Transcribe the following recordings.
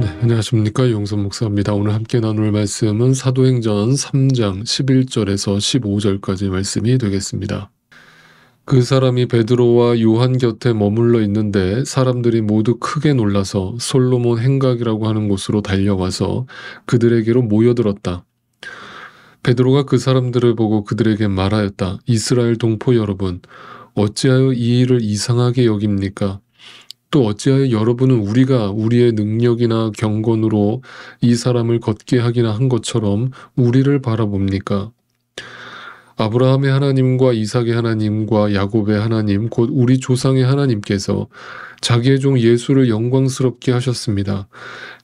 안녕하십니까. 용선 목사입니다. 오늘 함께 나눌 말씀은 사도행전 3장 11절에서 15절까지 말씀이 되겠습니다. 그 사람이 베드로와 요한 곁에 머물러 있는데 사람들이 모두 크게 놀라서 솔로몬 행각이라고 하는 곳으로 달려와서 그들에게로 모여들었다. 베드로가 그 사람들을 보고 그들에게 말하였다. 이스라엘 동포 여러분, 어찌하여 이 일을 이상하게 여깁니까? 또 어찌하여 여러분은 우리가 우리의 능력이나 경건으로 이 사람을 걷게 하기나 한 것처럼 우리를 바라봅니까? 아브라함의 하나님과 이삭의 하나님과 야곱의 하나님, 곧 우리 조상의 하나님께서 자기의 종 예수를 영광스럽게 하셨습니다.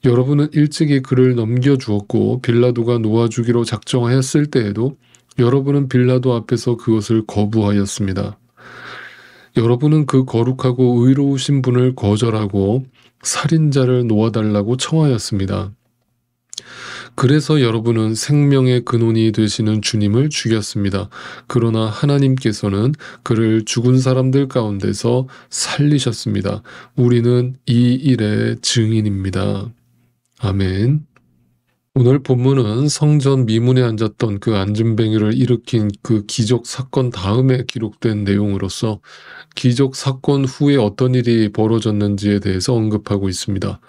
여러분은 일찍이 그를 넘겨주었고 빌라도가 놓아주기로 작정하였을 때에도 여러분은 빌라도 앞에서 그것을 거부하였습니다. 여러분은 그 거룩하고 의로우신 분을 거절하고 살인자를 놓아달라고 청하였습니다. 그래서 여러분은 생명의 근원이 되시는 주님을 죽였습니다. 그러나 하나님께서는 그를 죽은 사람들 가운데서 살리셨습니다. 우리는 이 일의 증인입니다. 아멘. 오늘 본문은 성전 미문에 앉았던 그 안진뱅이를 일으킨 그 기적 사건 다음에 기록된 내용으로서 기적 사건 후에 어떤 일이 벌어졌는지에 대해서 언급하고 있습니다.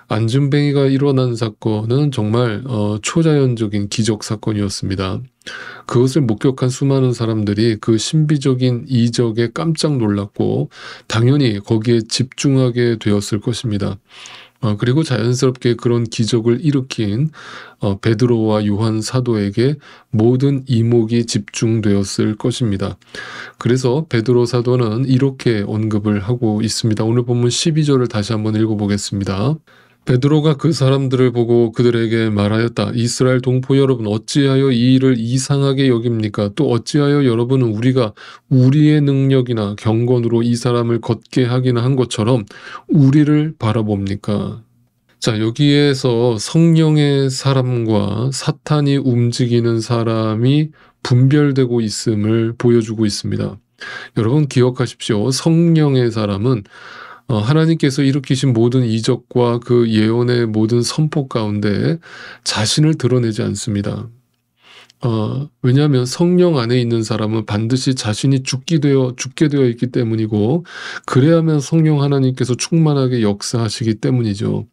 안진뱅이가 일어난 사건은 정말 초자연적인 기적 사건이었습니다. 그것을 목격한 수많은 사람들이 그 신비적인 이적에 깜짝 놀랐고 당연히 거기에 집중하게 되었을 것입니다. 그리고 자연스럽게 그런 기적을 일으킨 베드로와 요한 사도에게 모든 이목이 집중되었을 것입니다. 그래서 베드로 사도는 이렇게 언급을 하고 있습니다. 오늘 본문 12절을 다시 한번 읽어보겠습니다. 베드로가 그 사람들을 보고 그들에게 말하였다. 이스라엘 동포 여러분, 어찌하여 이 일을 이상하게 여깁니까? 또 어찌하여 여러분은 우리가 우리의 능력이나 경건으로 이 사람을 걷게 하기나 한 것처럼 우리를 바라봅니까? 자, 여기에서 성령의 사람과 사탄이 움직이는 사람이 분별되고 있음을 보여주고 있습니다. 여러분 기억하십시오. 성령의 사람은 하나님께서 일으키신 모든 이적과 그 예언의 모든 선포 가운데 자신을 드러내지 않습니다. 왜냐하면 성령 안에 있는 사람은 반드시 자신이 죽게 되어 있기 때문이고 그래야만 성령 하나님께서 충만하게 역사하시기 때문이죠.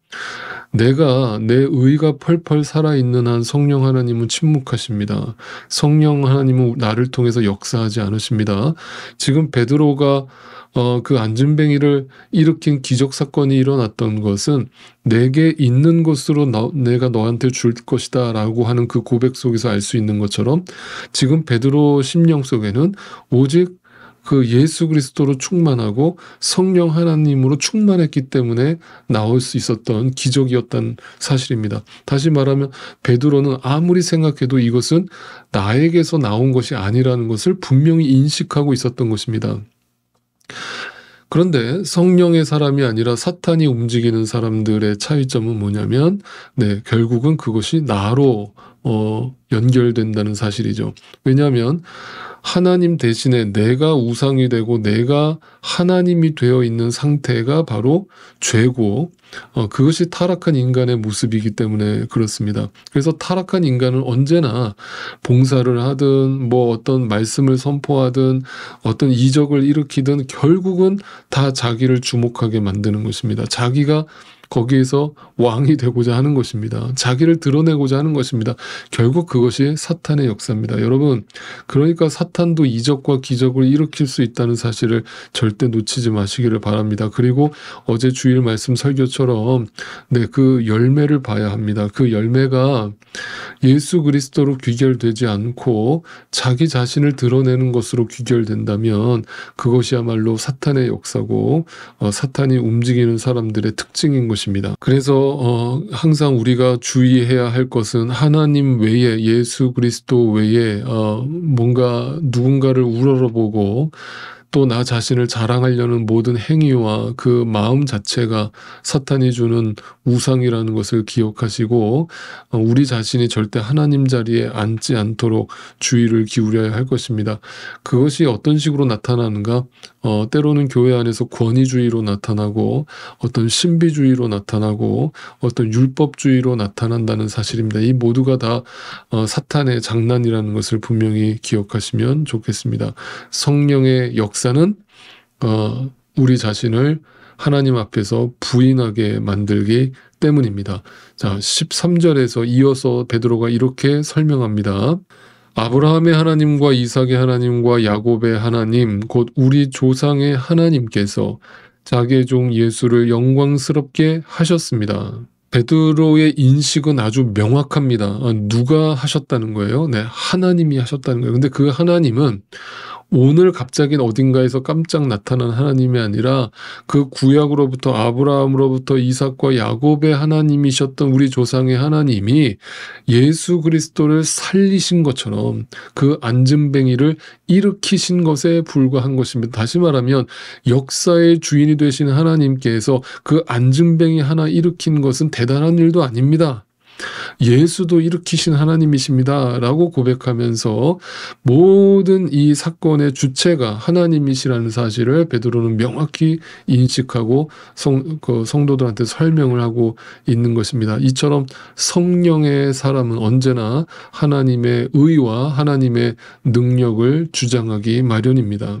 내 의가 펄펄 살아있는 한 성령 하나님은 침묵하십니다. 성령 하나님은 나를 통해서 역사하지 않으십니다. 지금 베드로가 그 안진뱅이를 일으킨 기적 사건이 일어났던 것은 내게 있는 것으로 내가 너한테 줄 것이다 라고 하는 그 고백 속에서 알 수 있는 것처럼 지금 베드로 심령 속에는 오직 그 예수 그리스도로 충만하고 성령 하나님으로 충만했기 때문에 나올 수 있었던 기적이었다는 사실입니다. 다시 말하면 베드로는 아무리 생각해도 이것은 나에게서 나온 것이 아니라는 것을 분명히 인식하고 있었던 것입니다. 그런데 성령의 사람이 아니라 사탄이 움직이는 사람들의 차이점은 뭐냐면 결국은 그것이 나로 연결된다는 사실이죠. 왜냐하면 하나님 대신에 내가 우상이 되고 내가 하나님이 되어 있는 상태가 바로 죄고 그것이 타락한 인간의 모습이기 때문에 그렇습니다. 그래서 타락한 인간은 언제나 봉사를 하든 뭐 어떤 말씀을 선포하든 어떤 이적을 일으키든 결국은 다 자기를 주목하게 만드는 것입니다. 자기가 거기에서 왕이 되고자 하는 것입니다. 자기를 드러내고자 하는 것입니다. 결국 그것이 사탄의 역사입니다. 여러분, 그러니까 사탄도 이적과 기적을 일으킬 수 있다는 사실을 절대 놓치지 마시기를 바랍니다. 그리고 어제 주일 말씀 설교처럼 그 열매를 봐야 합니다. 그 열매가 예수 그리스도로 귀결되지 않고 자기 자신을 드러내는 것으로 귀결된다면 그것이야말로 사탄의 역사고 사탄이 움직이는 사람들의 특징인 것입니다. 그래서 항상 우리가 주의해야 할 것은 하나님 외에 예수 그리스도 외에 뭔가 누군가를 우러러보고 또 나 자신을 자랑하려는 모든 행위와 그 마음 자체가 사탄이 주는 우상이라는 것을 기억하시고 우리 자신이 절대 하나님 자리에 앉지 않도록 주의를 기울여야 할 것입니다. 그것이 어떤 식으로 나타나는가? 때로는 교회 안에서 권위주의로 나타나고 어떤 신비주의로 나타나고 어떤 율법주의로 나타난다는 사실입니다. 이 모두가 다 사탄의 장난이라는 것을 분명히 기억하시면 좋겠습니다. 성령의 역사는 우리 자신을 하나님 앞에서 부인하게 만들기 때문입니다. 자, 13절에서 이어서 베드로가 이렇게 설명합니다. 아브라함의 하나님과 이삭의 하나님과 야곱의 하나님 곧 우리 조상의 하나님께서 자기의 종 예수를 영광스럽게 하셨습니다. 베드로의 인식은 아주 명확합니다. 누가 하셨다는 거예요? 네, 하나님이 하셨다는 거예요. 근데 그 하나님은 오늘 갑자기 어딘가에서 깜짝 나타난 하나님이 아니라 그 구약으로부터 아브라함으로부터 이삭과 야곱의 하나님이셨던 우리 조상의 하나님이 예수 그리스도를 살리신 것처럼 그 앉은뱅이를 일으키신 것에 불과한 것입니다. 다시 말하면 역사의 주인이 되신 하나님께서 그 앉은뱅이 하나 일으킨 것은 대단한 일도 아닙니다. 예수도 일으키신 하나님이십니다 라고 고백하면서 모든 이 사건의 주체가 하나님이시라는 사실을 베드로는 명확히 인식하고 성도들한테 설명을 하고 있는 것입니다. 이처럼 성령의 사람은 언제나 하나님의 의와 하나님의 능력을 주장하기 마련입니다.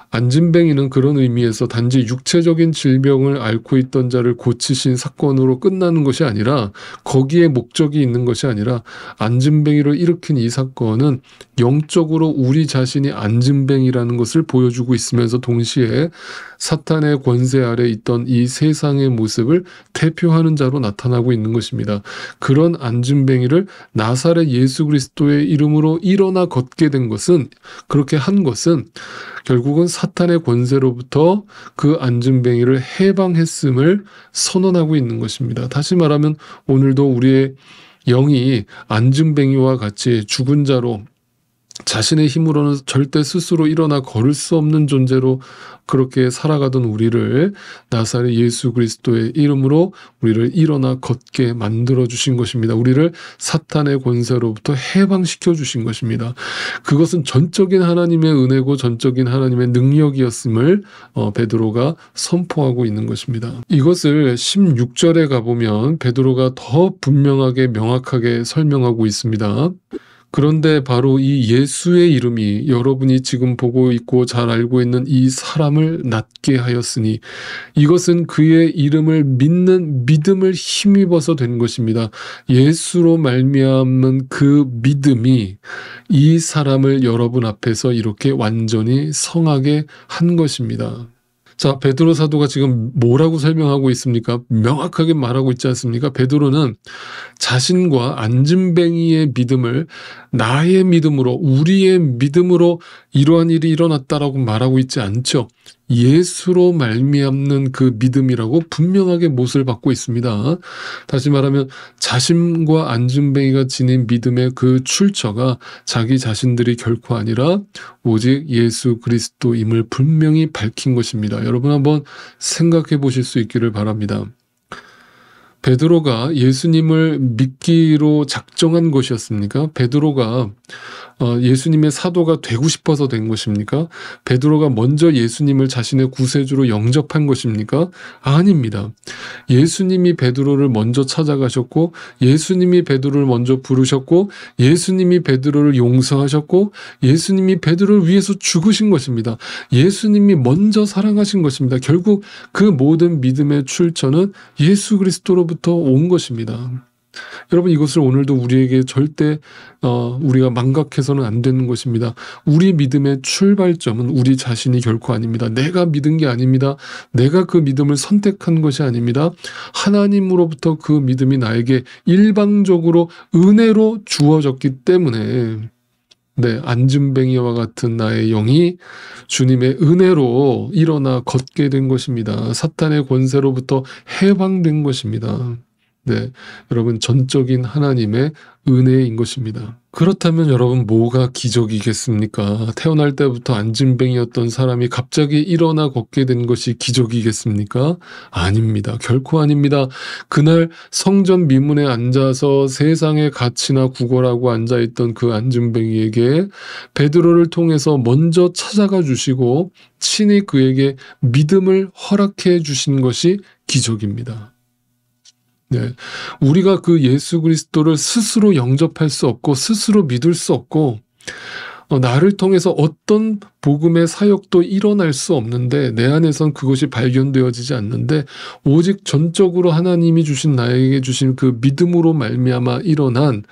앉은뱅이는 그런 의미에서 단지 육체적인 질병을 앓고 있던 자를 고치신 사건으로 끝나는 것이 아니라 거기에 목적이 있는 것이 아니라 앉은뱅이를 일으킨 이 사건은 영적으로 우리 자신이 앉은뱅이라는 것을 보여주고 있으면서 동시에 사탄의 권세 아래 있던 이 세상의 모습을 대표하는 자로 나타나고 있는 것입니다. 그런 앉은뱅이를 나사렛 예수 그리스도의 이름으로 일어나 걷게 된 것은, 그렇게 한 것은 결국은 사탄의 권세로부터 그 앉은뱅이를 해방했음을 선언하고 있는 것입니다. 다시 말하면 오늘도 우리의 영이 앉은뱅이와 같이 죽은 자로 자신의 힘으로는 절대 스스로 일어나 걸을 수 없는 존재로 그렇게 살아가던 우리를 나사렛 예수 그리스도의 이름으로 우리를 일어나 걷게 만들어 주신 것입니다. 우리를 사탄의 권세로부터 해방시켜 주신 것입니다. 그것은 전적인 하나님의 은혜고 전적인 하나님의 능력이었음을 베드로가 선포하고 있는 것입니다. 이것을 16절에 가보면 베드로가 더 분명하게 명확하게 설명하고 있습니다. 그런데 바로 이 예수의 이름이 여러분이 지금 보고 있고 잘 알고 있는 이 사람을 낫게 하였으니 이것은 그의 이름을 믿는 믿음을 힘입어서 된 것입니다. 예수로 말미암는 그 믿음이 이 사람을 여러분 앞에서 이렇게 완전히 성하게 한 것입니다. 자, 베드로 사도가 지금 뭐라고 설명하고 있습니까? 명확하게 말하고 있지 않습니까? 베드로는 자신과 앉은뱅이의 믿음을 나의 믿음으로, 우리의 믿음으로 이러한 일이 일어났다라고 말하고 있지 않죠. 예수로 말미암는 그 믿음이라고 분명하게 못을 받고 있습니다. 다시 말하면 자신과 앉은뱅이가 지닌 믿음의 그 출처가 자기 자신들이 결코 아니라 오직 예수 그리스도임을 분명히 밝힌 것입니다. 여러분 한번 생각해 보실 수 있기를 바랍니다. 베드로가 예수님을 믿기로 작정한 것이었습니까? 베드로가 예수님의 사도가 되고 싶어서 된 것입니까? 베드로가 먼저 예수님을 자신의 구세주로 영접한 것입니까? 아닙니다. 예수님이 베드로를 먼저 찾아가셨고 예수님이 베드로를 먼저 부르셨고 예수님이 베드로를 용서하셨고 예수님이 베드로를 위해서 죽으신 것입니다. 예수님이 먼저 사랑하신 것입니다. 결국 그 모든 믿음의 출처는 예수 그리스도로부터 온 것입니다. 여러분 이것을 오늘도 우리에게 절대 우리가 망각해서는 안 되는 것입니다. 우리 믿음의 출발점은 우리 자신이 결코 아닙니다. 내가 믿은 게 아닙니다. 내가 그 믿음을 선택한 것이 아닙니다. 하나님으로부터 그 믿음이 나에게 일방적으로 은혜로 주어졌기 때문에 네, 앉은뱅이와 같은 나의 영이 주님의 은혜로 일어나 걷게 된 것입니다. 사탄의 권세로부터 해방된 것입니다. 네, 여러분 전적인 하나님의 은혜인 것입니다. 그렇다면 여러분 뭐가 기적이겠습니까? 태어날 때부터 안진뱅이였던 사람이 갑자기 일어나 걷게 된 것이 기적이겠습니까? 아닙니다. 결코 아닙니다. 그날 성전 미문에 앉아서 세상의 가치나 구걸하고 앉아있던 그 안진뱅이에게 베드로를 통해서 먼저 찾아가 주시고 친히 그에게 믿음을 허락해 주신 것이 기적입니다. 네, 우리가 그 예수 그리스도를 스스로 영접할 수 없고 스스로 믿을 수 없고 나를 통해서 어떤 복음의 사역도 일어날 수 없는데 내 안에선 그것이 발견되어지지 않는데 오직 전적으로 하나님이 주신 나에게 주신 그 믿음으로 말미암아 일어난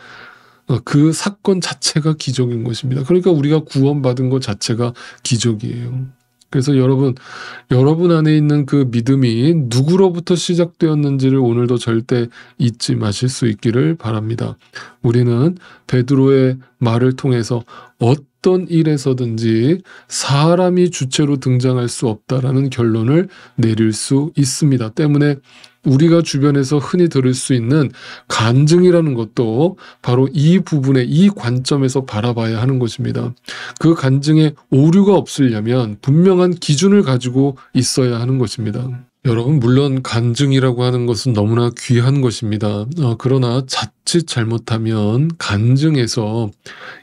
그 사건 자체가 기적인 것입니다. 그러니까 우리가 구원받은 것 자체가 기적이에요. 그래서 여러분 안에 있는 그 믿음이 누구로부터 시작되었는지를 오늘도 절대 잊지 마실 수 있기를 바랍니다. 우리는 베드로의 말을 통해서 어떤 일에서든지 사람이 주체로 등장할 수 없다라는 결론을 내릴 수 있습니다. 때문에 우리가 주변에서 흔히 들을 수 있는 간증이라는 것도 바로 이 부분에, 이 관점에서 바라봐야 하는 것입니다. 그 간증에 오류가 없으려면 분명한 기준을 가지고 있어야 하는 것입니다. 여러분, 물론 간증이라고 하는 것은 너무나 귀한 것입니다. 그러나 자칫 잘못하면 간증에서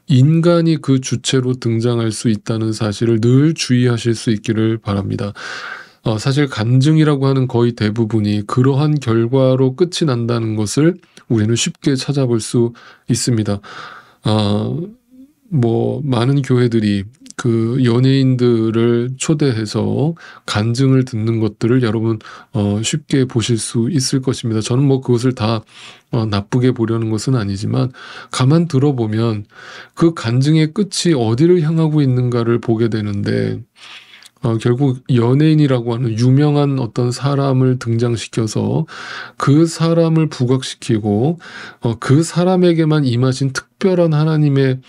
인간이 그 주체로 등장할 수 있다는 사실을 늘 주의하실 수 있기를 바랍니다. 사실 간증이라고 하는 거의 대부분이 그러한 결과로 끝이 난다는 것을 우리는 쉽게 찾아볼 수 있습니다. 많은 교회들이 그 연예인들을 초대해서 간증을 듣는 것들을 여러분 쉽게 보실 수 있을 것입니다. 저는 그것을 다 나쁘게 보려는 것은 아니지만 가만 들어보면 그 간증의 끝이 어디를 향하고 있는가를 보게 되는데 결국 연예인이라고 하는 유명한 어떤 사람을 등장시켜서 그 사람을 부각시키고 그 사람에게만 임하신 특별한 하나님의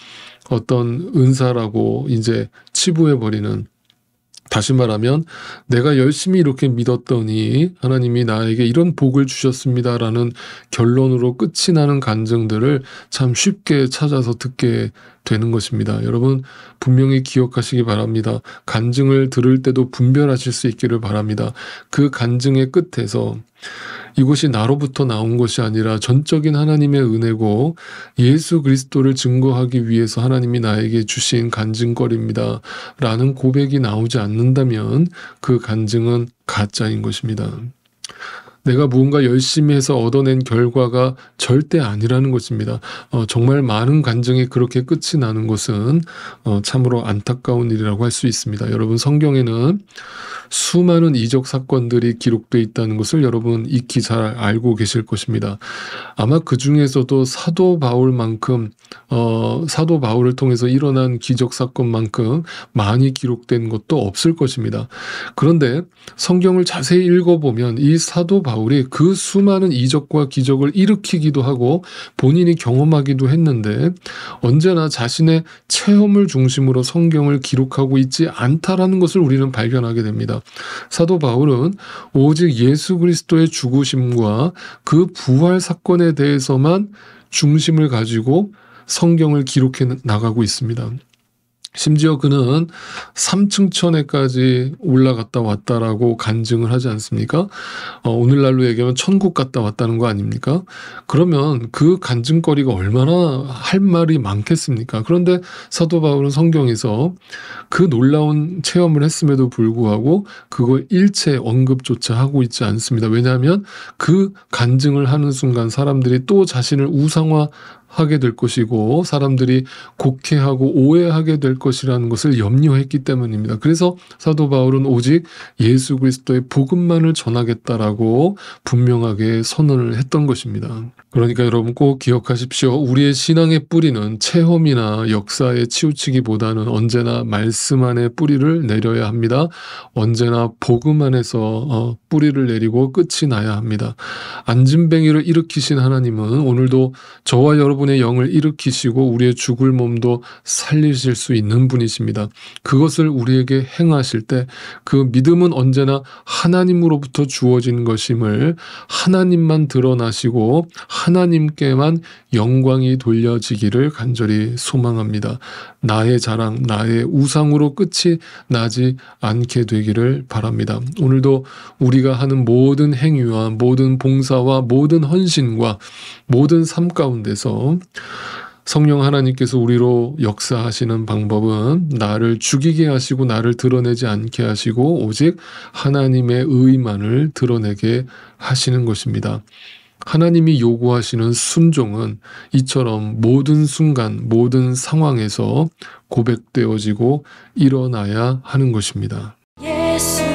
어떤 은사라고 이제 치부해버리는, 다시 말하면 내가 열심히 이렇게 믿었더니 하나님이 나에게 이런 복을 주셨습니다라는 결론으로 끝이 나는 간증들을 참 쉽게 찾아서 듣게 되는 것입니다. 여러분 분명히 기억하시기 바랍니다. 간증을 들을 때도 분별하실 수 있기를 바랍니다. 그 간증의 끝에서 이것이 나로부터 나온 것이 아니라 전적인 하나님의 은혜고 예수 그리스도를 증거하기 위해서 하나님이 나에게 주신 간증거리입니다 라는 고백이 나오지 않는다면 그 간증은 가짜인 것입니다. 내가 무언가 열심히 해서 얻어낸 결과가 절대 아니라는 것입니다. 정말 많은 간증이 그렇게 끝이 나는 것은 참으로 안타까운 일이라고 할 수 있습니다. 여러분 성경에는 수많은 이적 사건들이 기록되어 있다는 것을 여러분 익히 잘 알고 계실 것입니다. 아마 그 중에서도 사도 바울을 통해서 일어난 기적 사건만큼 많이 기록된 것도 없을 것입니다. 그런데 성경을 자세히 읽어보면 이 사도 바울이 그 수많은 이적과 기적을 일으키기도 하고 본인이 경험하기도 했는데 언제나 자신의 체험을 중심으로 성경을 기록하고 있지 않다라는 것을 우리는 발견하게 됩니다. 사도 바울은 오직 예수 그리스도의 죽으심과 그 부활 사건에 대해서만 중심을 가지고 성경을 기록해 나가고 있습니다. 심지어 그는 3층 천에까지 올라갔다 왔다라고 간증을 하지 않습니까? 오늘날로 얘기하면 천국 갔다 왔다는 거 아닙니까? 그러면 그 간증거리가 얼마나 할 말이 많겠습니까? 그런데 사도 바울은 성경에서 그 놀라운 체험을 했음에도 불구하고 그걸 일체 언급조차 하고 있지 않습니다. 왜냐하면 그 간증을 하는 순간 사람들이 또 자신을 우상화하게 될 것이고 사람들이 곡해하고 오해하게 될 것이라는 것을 염려했기 때문입니다. 그래서 사도 바울은 오직 예수 그리스도의 복음만을 전하겠다라고 분명하게 선언을 했던 것입니다. 그러니까 여러분 꼭 기억하십시오. 우리의 신앙의 뿌리는 체험이나 역사에 치우치기보다는 언제나 말씀 안에 뿌리를 내려야 합니다. 언제나 복음 안에서 뿌리를 내리고 끝이 나야 합니다. 안진뱅이를 일으키신 하나님은 오늘도 저와 여러분 여러분의 영을 일으키시고 우리의 죽을 몸도 살리실 수 있는 분이십니다. 그것을 우리에게 행하실 때 그 믿음은 언제나 하나님으로부터 주어진 것임을 하나님만 드러나시고 하나님께만 영광이 돌려지기를 간절히 소망합니다. 나의 자랑, 나의 우상으로 끝이 나지 않게 되기를 바랍니다. 오늘도 우리가 하는 모든 행위와 모든 봉사와 모든 헌신과 모든 삶 가운데서 성령 하나님께서 우리로 역사하시는 방법은 나를 죽이게 하시고 나를 드러내지 않게 하시고 오직 하나님의 의만을 드러내게 하시는 것입니다. 하나님이 요구하시는 순종은 이처럼 모든 순간, 모든 상황에서 고백되어지고 일어나야 하는 것입니다. 예수